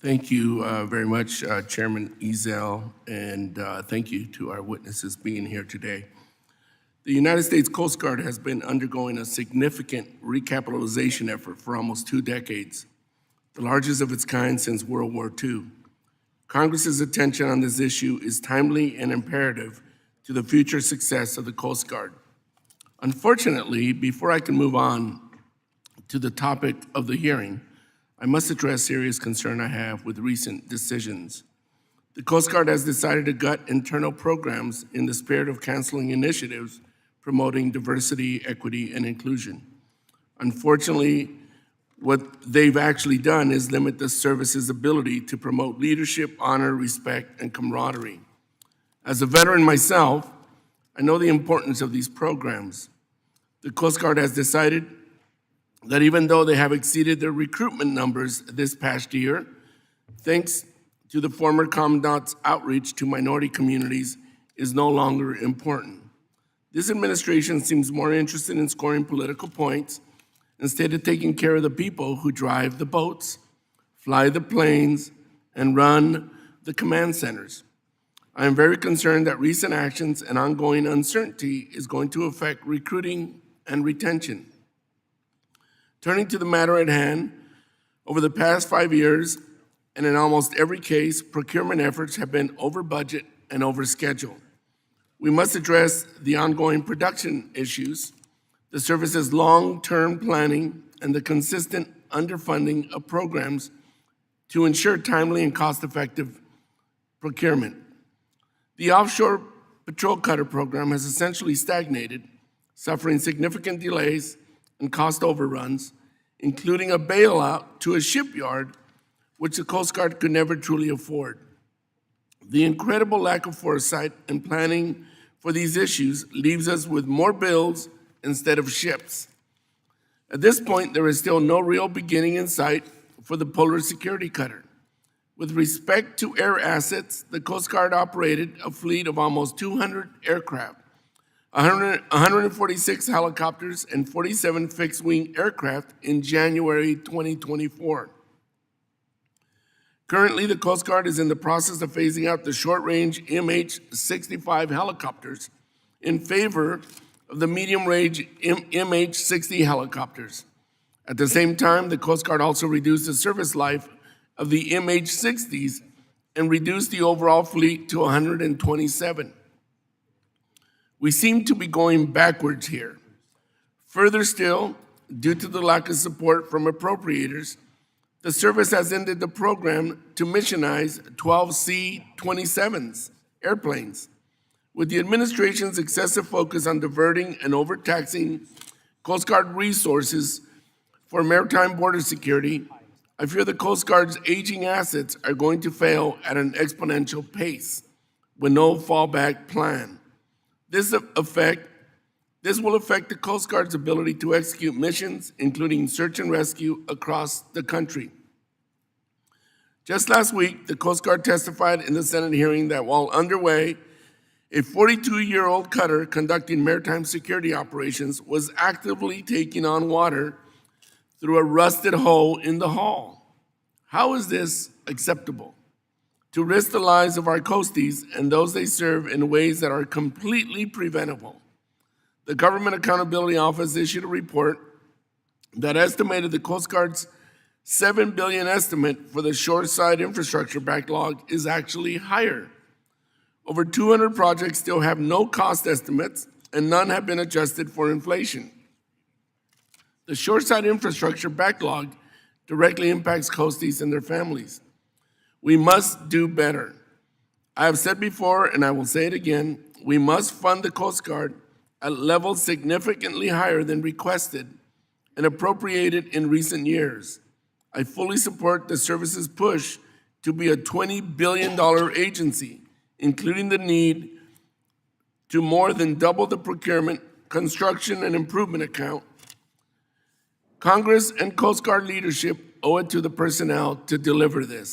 Thank you very much, Chairman Ezel, and thank you to our witnesses being here today. The United States Coast Guard has been undergoing a significant recapitalization effort for almost 2 decades, the largest of its kind since World War II. Congress's attention on this issue is timely and imperative to the future success of the Coast Guard. Unfortunately, before I can move on to the topic of the hearing, I must address serious concern I have with recent decisions. The Coast Guard has decided to gut internal programs in the spirit of canceling initiatives promoting diversity, equity, and inclusion. Unfortunately, what they've actually done is limit the service's ability to promote leadership, honor, respect, and camaraderie. As a veteran myself, I know the importance of these programs. The Coast Guard has decided that even though they have exceeded their recruitment numbers this past year, thanks to the former Commandant's outreach to minority communities is no longer important. This administration seems more interested in scoring political points instead of taking care of the people who drive the boats, fly the planes, and run the command centers. I am very concerned that recent actions and ongoing uncertainty is going to affect recruiting and retention. Turning to the matter at hand, over the past 5 years, and in almost every case, procurement efforts have been over budget and over schedule. We must address the ongoing production issues, the service's long-term planning, and the consistent underfunding of programs to ensure timely and cost-effective procurement. The offshore patrol cutter program has essentially stagnated, suffering significant delays and cost overruns, including a bailout to a shipyard, which the Coast Guard could never truly afford. The incredible lack of foresight and planning for these issues leaves us with more bills instead of ships. At this point, there is still no real beginning in sight for the Polar Security Cutter. With respect to air assets, the Coast Guard operated a fleet of almost 200 aircraft, 146 helicopters, and 47 fixed-wing aircraft in January 2024. Currently, the Coast Guard is in the process of phasing out the short-range MH-65 helicopters in favor of the medium-range MH-60 helicopters. At the same time, the Coast Guard also reduced the service life of the MH-60s and reduced the overall fleet to 127. We seem to be going backwards here. Further still, due to the lack of support from appropriators, the service has ended the program to missionize 12 C-27s airplanes. With the administration's excessive focus on diverting and overtaxing Coast Guard resources for maritime border security, I fear the Coast Guard's aging assets are going to fail at an exponential pace with no fallback plan. This will affect the Coast Guard's ability to execute missions, including search and rescue across the country. Just last week, the Coast Guard testified in the Senate hearing that while underway, a 42-year-old cutter conducting maritime security operations was actively taking on water through a rusted hole in the hull. How is this acceptable? To risk the lives of our coasties and those they serve in ways that are completely preventable. The Government Accountability Office issued a report that estimated the Coast Guard's $7 billion estimate for the shoreside infrastructure backlog is actually higher. Over 200 projects still have no cost estimates, and none have been adjusted for inflation. The shoreside infrastructure backlog directly impacts coasties and their families. We must do better. I have said before, and I will say it again, we must fund the Coast Guard at levels significantly higher than requested and appropriated in recent years. I fully support the service's push to be a $20 billion agency, including the need to more than double the procurement, construction, and improvement account. Congress and Coast Guard leadership owe it to the personnel to deliver this.